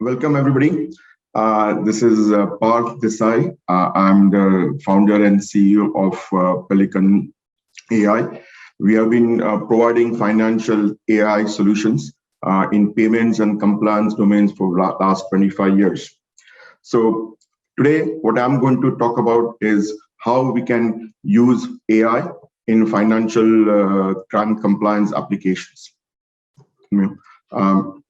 Welcome, everybody. This is Parth Desai. I'm the founder and CEO of Pelican AI. We have been providing financial AI solutions in payments and compliance domains for last 25 years. So today, what I'm going to talk about is how we can use AI in financial crime compliance applications. Um,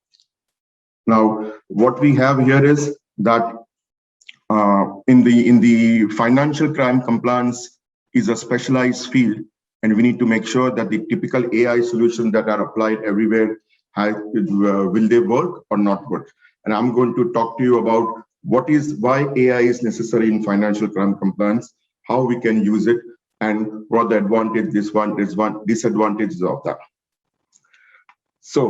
Now, what we have here is that in the financial crime compliance is a specialized field, and we need to make sure that the typical AI solutions that are applied everywhere will they work or not work. And I'm going to talk to you about why AI is necessary in financial crime compliance, how we can use it, and what the disadvantages of that. So.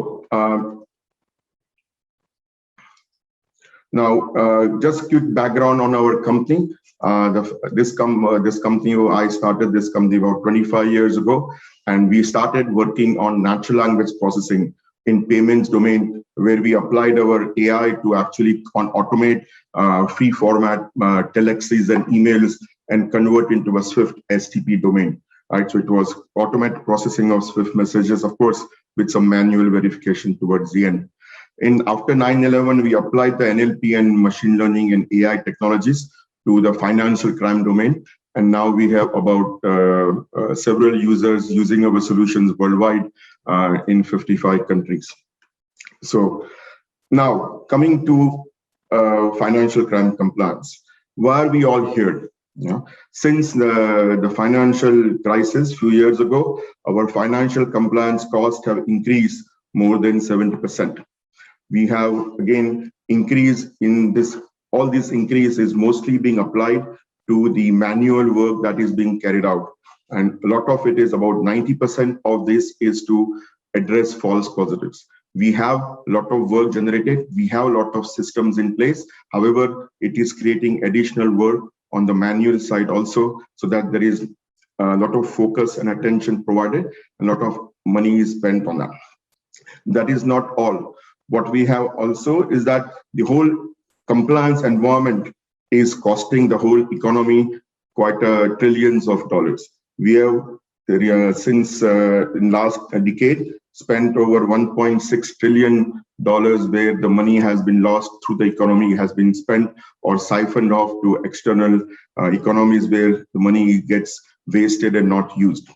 Now, just quick background on our company. This company, I started this company about 25 years ago, and we started working on natural language processing in payments domain, where we applied our AI to actually automate free format telexes and emails and convert into a Swift STP domain. Right, so it was automatic processing of Swift messages, of course, with some manual verification towards the end. After 9/11, we applied the NLP and machine learning and AI technologies to the financial crime domain. And now we have about several users using our solutions worldwide in 55 countries. So now coming to financial crime compliance, why are we all here? Since the financial crisis a few years ago, our financial compliance costs have increased more than 70%. We have again increase in this. All this increase is mostly being applied to the manual work that is being carried out, and a lot of it is about 90% of this is to address false positives. We have a lot of work generated. We have a lot of systems in place. However, it is creating additional work on the manual side also, so that there is a lot of focus and attention provided. A lot of money is spent on that. That is not all. What we have also is that the whole compliance environment is costing the whole economy quite trillions of dollars. We have, since in last decade, spent over $1.6 trillion where the money has been lost through the economy, has been spent or siphoned off to external economies where the money gets wasted and not used.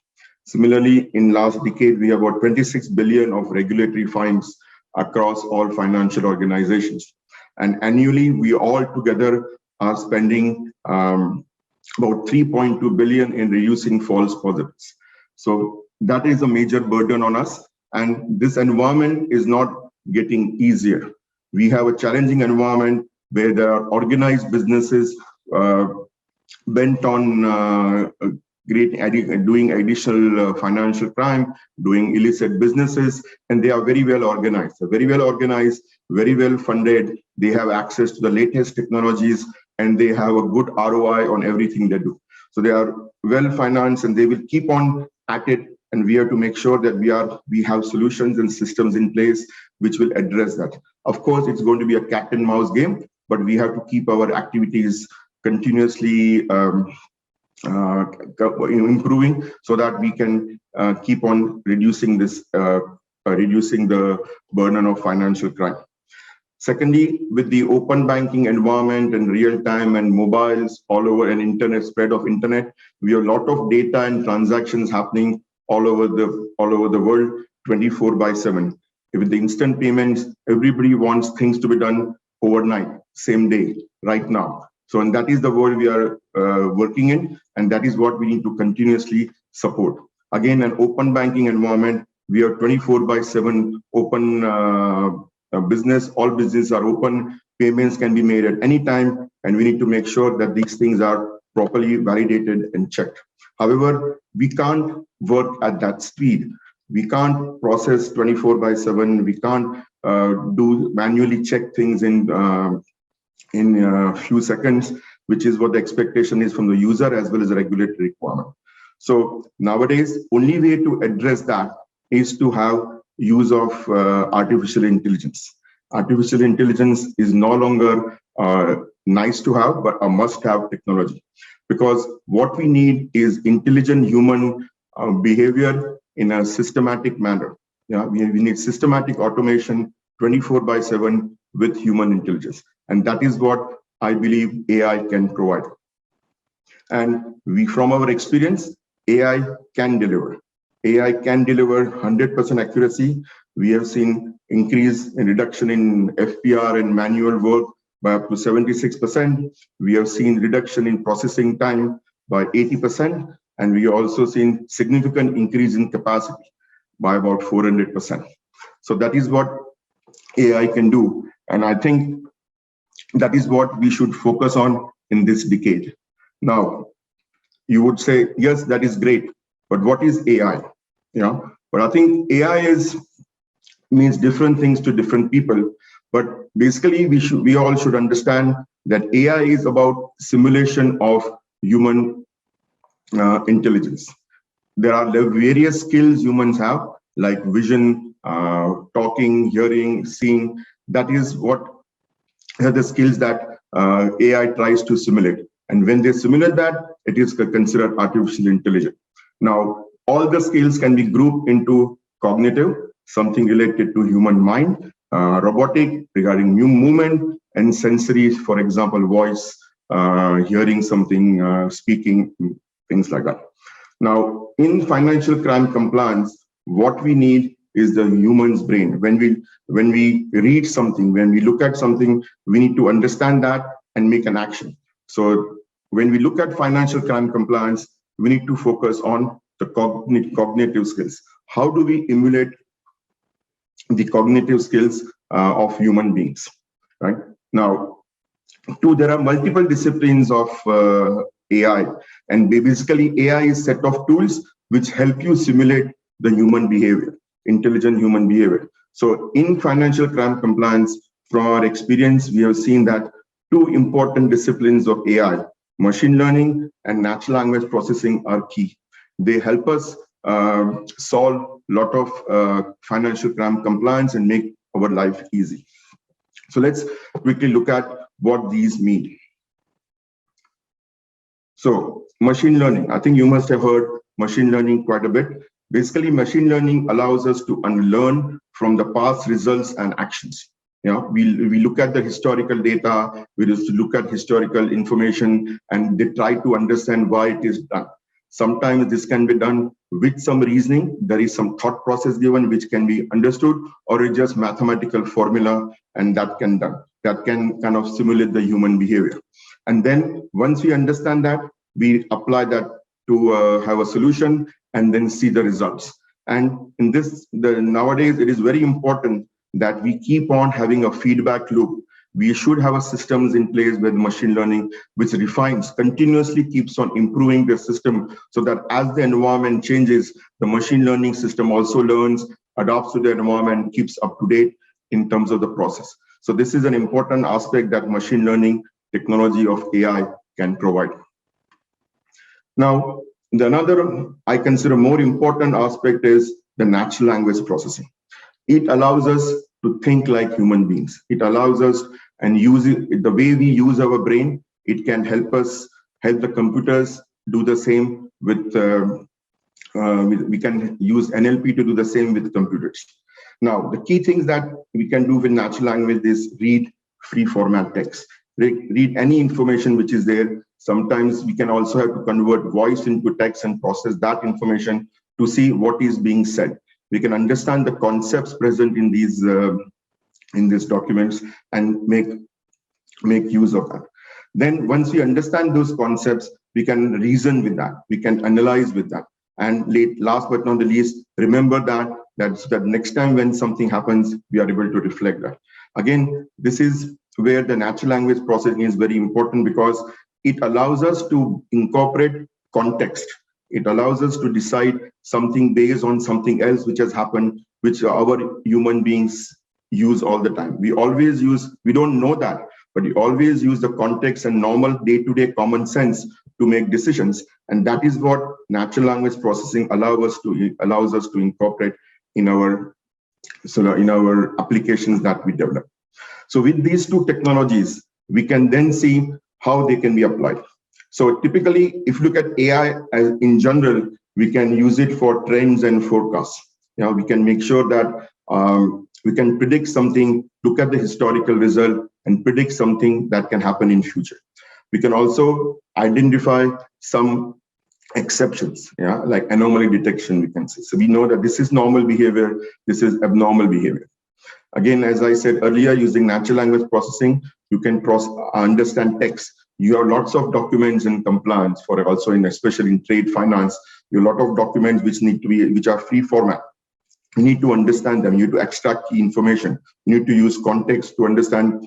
Similarly, in last decade, we have about 26 billion of regulatory fines across all financial organizations. And annually, we all together are spending about 3.2 billion in reducing false positives. So that is a major burden on us. And this environment is not getting easier. We have a challenging environment where there are organized businesses bent on doing additional financial crime, doing illicit businesses, and they are very well organized. They're very well organized, very well funded. They have access to the latest technologies, and they have a good ROI on everything they do. So they are well financed, and they will keep on at it. And we have to make sure that we have solutions and systems in place which will address that. Of course, it's going to be a cat and mouse game, but we have to keep our activities continuously improving so that we can keep on reducing the burden of financial crime. Secondly, with the open banking environment and real time and mobiles all over and internet spread of internet, we have a lot of data and transactions happening all over the world 24/7. With the instant payments, everybody wants things to be done overnight, same day, right now. So, and that is the world we are working in, and that is what we need to continuously support. Again, an open banking environment, we are 24/7 open business. All businesses are open. Payments can be made at any time, and we need to make sure that these things are properly validated and checked. However, we can't work at that speed. We can't process 24/7. We can't manually check things in a few seconds, which is what the expectation is from the user as well as the regulatory requirement. So nowadays, only way to address that is to have use of artificial intelligence. Artificial intelligence is no longer nice to have, but a must-have technology. Because what we need is intelligent human behavior in a systematic manner. Yeah, we need systematic automation 24/7 with human intelligence. And that is what I believe AI can provide. And we, from our experience, AI can deliver. AI can deliver 100% accuracy. We have seen increase in reduction in FPR and manual work by up to 76%. We have seen reduction in processing time by 80%. And we also seen significant increase in capacity by about 400%. So that is what AI can do. And I think that is what we should focus on in this decade. Now, you would say, yes, that is great, but what is AI? But I think AI means different things to different people. But basically, we all should understand that AI is about simulation of human intelligence. There are various skills humans have, like vision, talking, hearing, seeing. That is what are the skills that AI tries to simulate. And when they simulate that, it is considered artificial intelligence. Now, all the skills can be grouped into cognitive, something related to human mind, robotic, regarding new movement, and sensory, for example, voice, hearing something, speaking, things like that. Now, in financial crime compliance, what we need is the human's brain. When we read something, when we look at something, we need to understand that and make an action. So when we look at financial crime compliance, we need to focus on the cognitive skills. How do we emulate the cognitive skills of human beings, right? Now, there are multiple disciplines of AI, and basically AI is a set of tools which help you simulate the human behavior, intelligent human behavior. So in financial crime compliance, from our experience, we have seen that two important disciplines of AI, machine learning and natural language processing, are key. They help us solve a lot of financial crime compliance and make our life easy. So let's quickly look at what these mean. So machine learning, I think you must have heard machine learning quite a bit. Basically, machine learning allows us to unlearn from the past results and actions. We look at the historical data, we just look at historical information, and they try to understand why it is done. Sometimes this can be done with some reasoning. There is some thought process given which can be understood, or it's just mathematical formula, and that can kind of simulate the human behavior. And then once we understand that, we apply that to have a solution and then see the results. And in nowadays, it is very important that we keep on having a feedback loop. We should have a systems in place with machine learning, which refines, continuously keeps on improving the system, so that as the environment changes, the machine learning system also learns, adapts to the environment, keeps up to date in terms of the process. So this is an important aspect that machine learning technology of AI can provide. Now, another I consider more important aspect is the natural language processing. It allows us to think like human beings. It allows us, and use it, the way we use our brain, it can help us, help the computers do the same with, we can use NLP to do the same with computers. Now, the key things that we can do with natural language is read free format text. Read any information which is there. Sometimes we can also have to convert voice into text and process that information to see what is being said. We can understand the concepts present in these documents and make use of that. Then once we understand those concepts, we can reason with that. We can analyze with that. And last but not the least, remember that next time when something happens, we are able to reflect that. Again, this is where the natural language processing is very important, because it allows us to incorporate context. It allows us to decide something based on something else which has happened, which our human beings use all the time. We don't know that, but we always use the context and normal day-to-day common sense to make decisions. And that is what natural language processing allows us to incorporate in our applications that we develop. So with these two technologies, we can then see how they can be applied. So typically, if you look at AI as in general, we can use it for trends and forecasts. We can make sure that we can predict something, look at the historical result, and predict something that can happen in future. We can also identify some exceptions, like anomaly detection, we can say. So we know that this is normal behavior, this is abnormal behavior. Again, as I said earlier, using natural language processing, you can understand text. You have lots of documents in compliance for also especially in trade finance. You have a lot of documents which are free format. You need to understand them. You need to extract key information. You need to use context to understand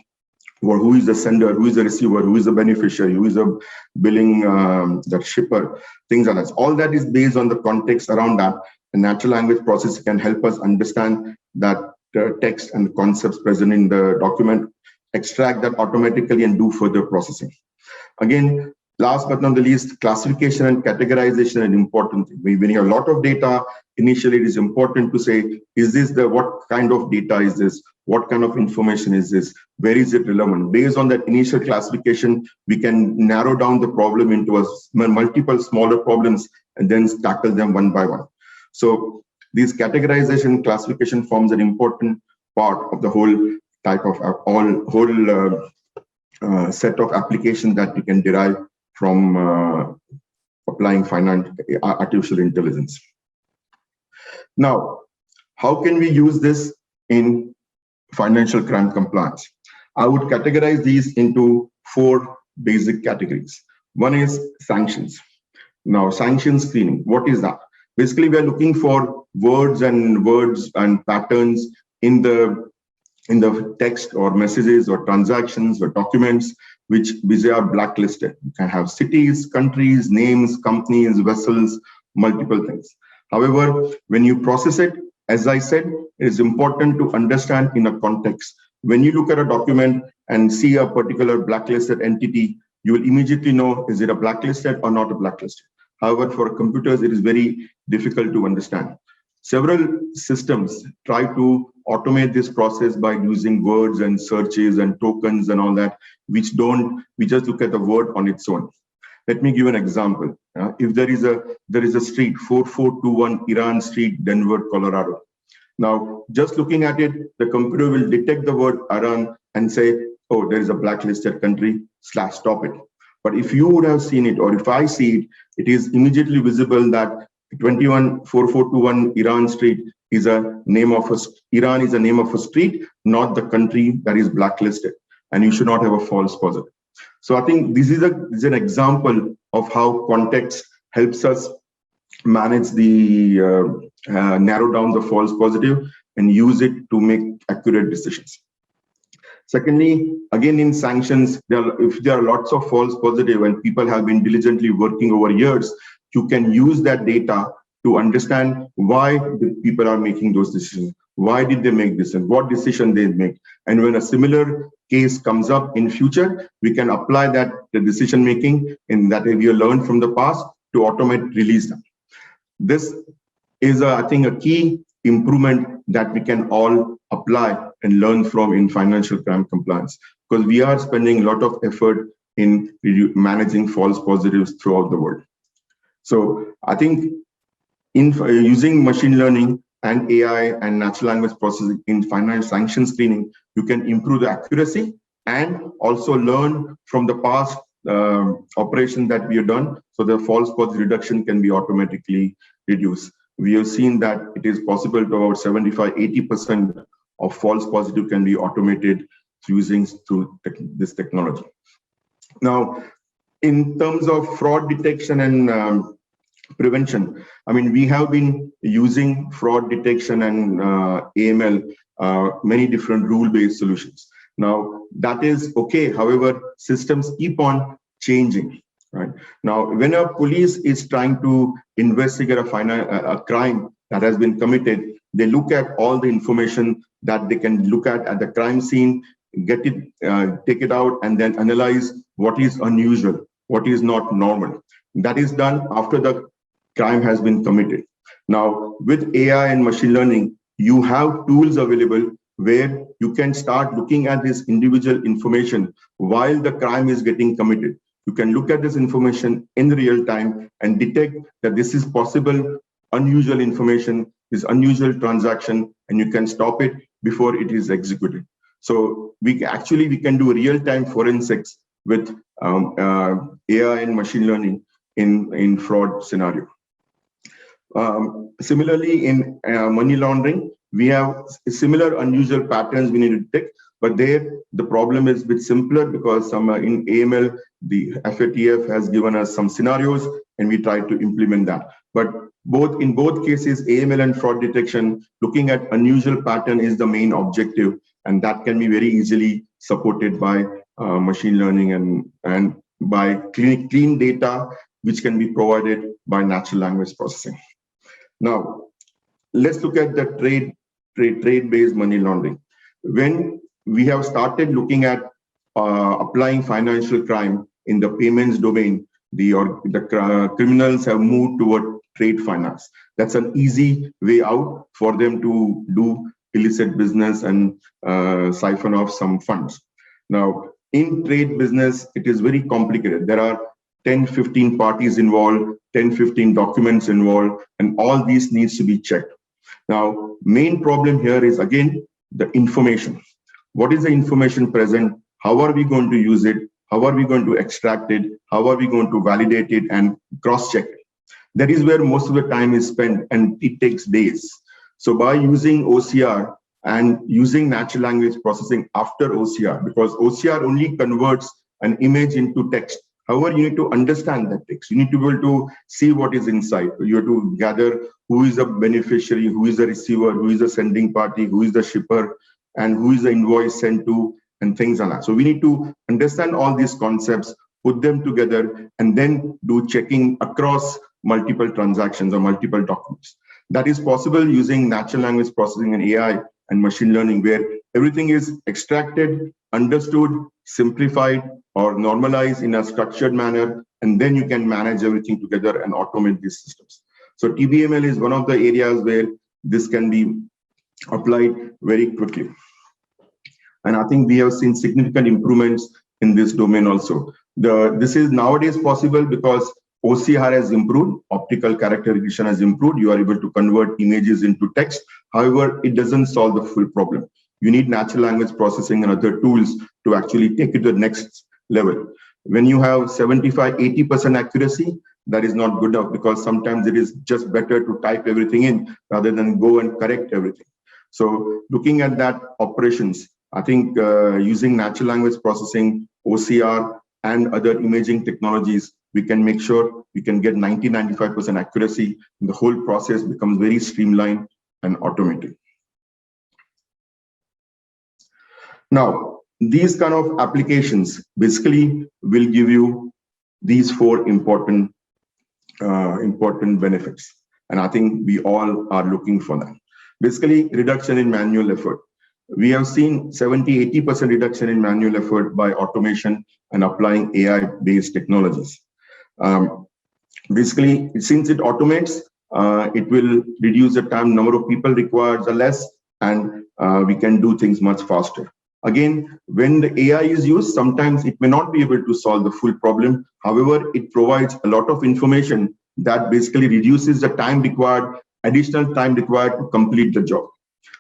who is the sender, who is the receiver, who is the beneficiary, who is the billing, the shipper, things like that. All that is based on the context around that. And natural language processing can help us understand that text and concepts present in the document, extract that automatically and do further processing. Again, last but not the least, classification and categorization is an important thing. When you have a lot of data, initially it is important to say, is this what kind of data is this? What kind of information is this? Where is it relevant? Based on that initial classification, we can narrow down the problem into multiple smaller problems and then tackle them one by one. So these categorization classification forms an important part of the whole type of set of applications that we can derive from applying artificial intelligence. Now, how can we use this in financial crime compliance? I would categorize these into 4 basic categories. One is sanctions. Now, sanction screening, what is that? Basically, we are looking for words and patterns in the text or messages or transactions or documents which are blacklisted. You can have cities, countries, names, companies, vessels, multiple things. However, when you process it, as I said, it is important to understand in a context. When you look at a document and see a particular blacklisted entity, you will immediately know, is it a blacklisted or not a blacklisted? However, for computers, it is very difficult to understand. Several systems try to automate this process by using words and searches and tokens and all that, we just look at the word on its own. Let me give an example. If there is a street, 4421 Iran Street, Denver, Colorado. Now, just looking at it, the computer will detect the word Iran and say, oh, there is a blacklisted country, stop it. But if you would have seen it, or if I see it, it is immediately visible that 4421 Iran Street is a name of Iran is a name of a street, not the country that is blacklisted. And you should not have a false positive. So I think this is an example of how context helps us manage the narrow down the false positive and use it to make accurate decisions. Secondly, again in sanctions, if there are lots of false positive and people have been diligently working over years, you can use that data to understand why the people are making those decisions. Why did they make this and what decision they make? And when a similar case comes up in future, we can apply the decision making in that we learned from the past to automate release them. This is, I think, a key improvement that we can all apply and learn from in financial crime compliance, because we are spending a lot of effort in managing false positives throughout the world. So I think in using machine learning and AI and natural language processing in financial sanction screening, you can improve the accuracy and also learn from the past operation that we have done. So the false positive reduction can be automatically reduced. We have seen that it is possible to about 75–80% of false positive can be automated using this technology. Now, in terms of fraud detection and prevention, I mean, we have been using fraud detection and AML, many different rule-based solutions. Now, that is okay. However, systems keep on changing, right? Now, when a police is trying to investigate a crime that has been committed, they look at all the information that they can look at the crime scene, get it, take it out, and then analyze what is unusual, what is not normal. That is done after the crime has been committed. Now, with AI and machine learning, you have tools available where you can start looking at this individual information while the crime is getting committed. You can look at this information in real time and detect that this is possible unusual information, this unusual transaction, and you can stop it before it is executed. So we can do real-time forensics with AI and machine learning in fraud scenario. Similarly, in money laundering, we have similar unusual patterns we need to detect, but there the problem is a bit simpler because in AML, the FATF has given us some scenarios and we try to implement that. But in both cases, AML and fraud detection, looking at unusual pattern is the main objective, and that can be very easily supported by machine learning and by clean data, which can be provided by natural language processing. Now, let's look at the trade-based money laundering. When we have started looking at applying financial crime in the payments domain, the criminals have moved toward trade finance. That's an easy way out for them to do illicit business and siphon off some funds. Now, in trade business, it is very complicated. There are 10, 15 parties involved, 10, 15 documents involved, and all these needs to be checked. Now, main problem here is, again, the information. What is the information present? How are we going to use it? How are we going to extract it? How are we going to validate it and cross-check it? That is where most of the time is spent, and it takes days. So by using OCR and using natural language processing after OCR, because OCR only converts an image into text. However, you need to understand that text. You need to be able to see what is inside. You have to gather who is the beneficiary, who is the receiver, who is the sending party, who is the shipper, and who is the invoice sent to, and things like that. So we need to understand all these concepts, put them together, and then do checking across multiple transactions or multiple documents. That is possible using natural language processing and AI and machine learning, where everything is extracted, understood, simplified, or normalized in a structured manner, and then you can manage everything together and automate these systems. So TBML is one of the areas where this can be applied very quickly. And I think we have seen significant improvements in this domain also. This is nowadays possible because OCR has improved, optical character recognition has improved. You are able to convert images into text. However, it doesn't solve the full problem. You need natural language processing and other tools to actually take it to the next level. When you have 75, 80% accuracy, that is not good enough, because sometimes it is just better to type everything in rather than go and correct everything. So looking at that operations, I think using natural language processing, OCR, and other imaging technologies, we can make sure we can get 90-95% accuracy, and the whole process becomes very streamlined and automated. Now, these kind of applications basically will give you these four important benefits, and I think we all are looking for them. Basically, reduction in manual effort. We have seen 70-80% reduction in manual effort by automation and applying AI-based technologies. Basically, since it automates, it will reduce the number of people required less, and we can do things much faster. Again, when the AI is used, sometimes it may not be able to solve the full problem. However, it provides a lot of information that basically reduces the time required, additional time required to complete the job.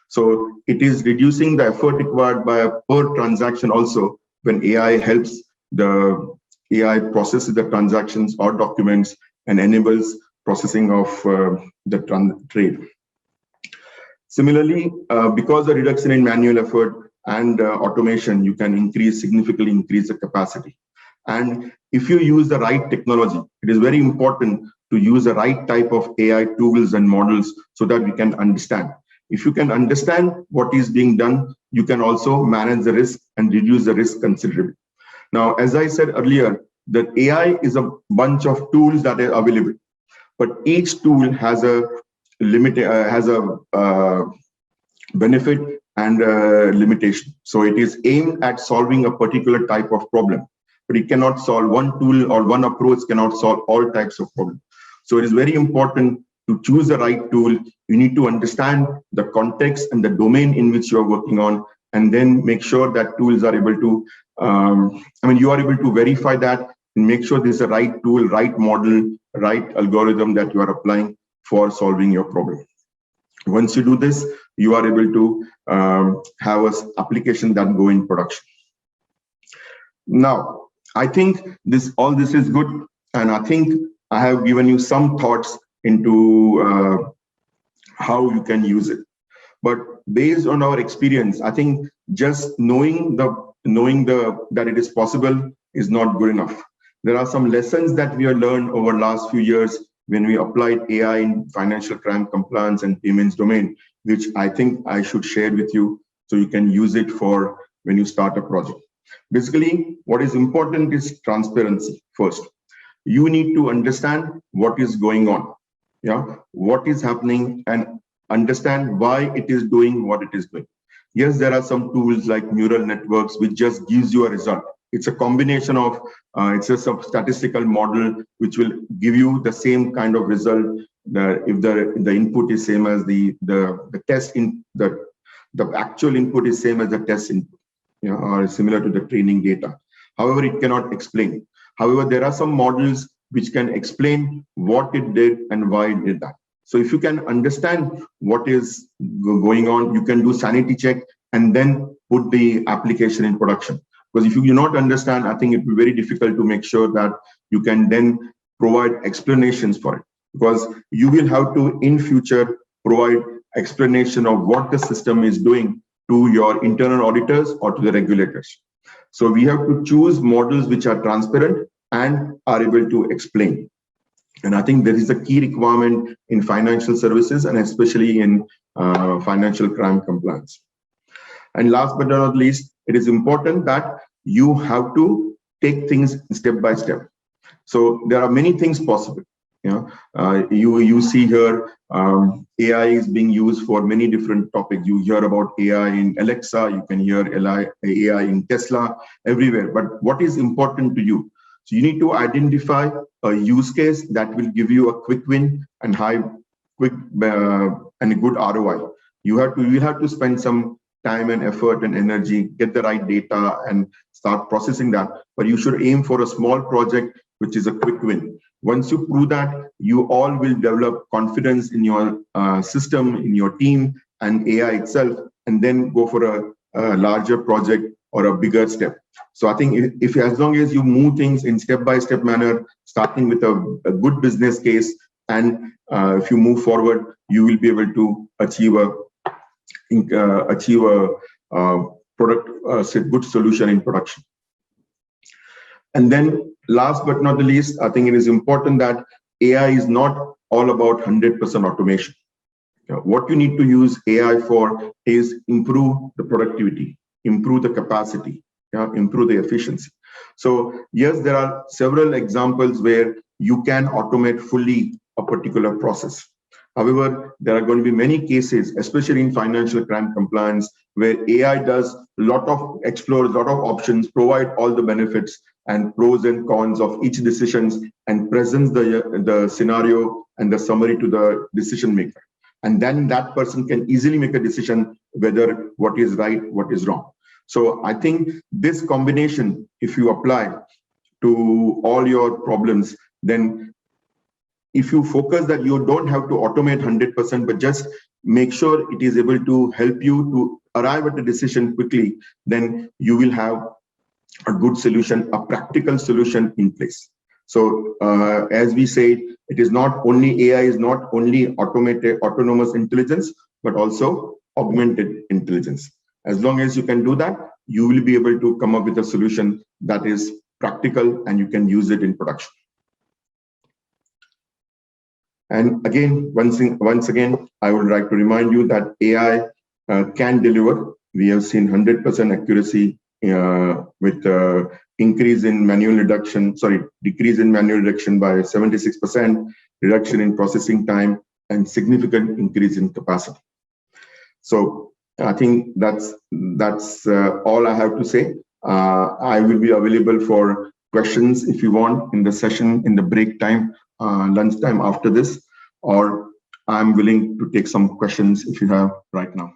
So it is reducing the effort required by a per transaction also, when AI helps the AI processes the transactions or documents and enables processing of the trade. Similarly, because the reduction in manual effort and automation, you can significantly increase the capacity. And if you use the right technology, it is very important to use the right type of AI tools and models so that we can understand. If you can understand what is being done, you can also manage the risk and reduce the risk considerably. Now, as I said earlier, that AI is a bunch of tools that are available, but each tool has a limit, benefit and limitation. So it is aimed at solving a particular type of problem, but it cannot solve one tool or one approach cannot solve all types of problems. So it is very important to choose the right tool, You need to understand the context and the domain in which you are working on, and then make sure that tools are able to, you are able to verify that and make sure this is the right tool, right model, right algorithm that you are applying for solving your problem. Once you do this, you are able to have an application that go in production. Now, I think all this is good, and I think I have given you some thoughts into how you can use it. But based on our experience, I think just knowing that it is possible is not good enough. There are some lessons that we have learned over the last few years when we applied AI in financial crime compliance and payments domain, which I think I should share with you so you can use it for when you start a project. Basically, what is important is transparency first. You need to understand what is going on, what is happening, and understand why it is doing what it is doing. Yes, there are some tools like neural networks which just gives you a result. It's a combination of, it's just a statistical model which will give you the same kind of result if the input is same as the test in the actual input is same as the test input, or similar to the training data. However, it cannot explain. However, there are some models which can explain what it did and why it did that. So if you can understand what is going on, you can do sanity check and then put the application in production. Because if you do not understand, I think it will be very difficult to make sure that you can then provide explanations for it. Because you will have to, in future, provide explanation of what the system is doing to your internal auditors or to the regulators. So we have to choose models which are transparent and are able to explain. And I think there is a key requirement in financial services and especially in financial crime compliance. And last but not least, it is important that you have to take things step by step. So there are many things possible. You see here, AI is being used for many different topics. You hear about AI in Alexa, you can hear AI in Tesla, everywhere. But what is important to you? So you need to identify a use case that will give you a quick win and quick and a good ROI. You will have to spend some time and effort and energy, get the right data and start processing that. But you should aim for a small project, which is a quick win. Once you prove that, you all will develop confidence in your system, in your team and AI itself, and then go for a larger project or a bigger step. So I think if as long as you move things in step-by-step manner, starting with a good business case, and if you move forward, you will be able to achieve a good solution in production. And then last but not the least, I think it is important that AI is not all about 100% automation. What you need to use AI for is improve the productivity, improve the capacity, improve the efficiency. So yes, there are several examples where you can automate fully a particular process. However, there are going to be many cases, especially in financial crime compliance, where AI does explores a lot of options, provide all the benefits and pros and cons of each decisions, and presents the scenario and the summary to the decision maker. And then that person can easily make a decision whether what is right, what is wrong. So I think this combination, if you apply to all your problems, then if you focus that you don't have to automate 100%, but just make sure it is able to help you to arrive at a decision quickly, then you will have a good solution, a practical solution in place. So as we said, it is not only AI is not only autonomous intelligence, but also augmented intelligence. As long as you can do that, you will be able to come up with a solution that is practical and you can use it in production. And again, once again, I would like to remind you that AI can deliver. We have seen 100% accuracy with decrease in manual reduction by 76%, reduction in processing time, and significant increase in capacity. So I think that's all I have to say. I will be available for questions if you want in the session, in the break time, lunchtime after this, or I'm willing to take some questions if you have right now.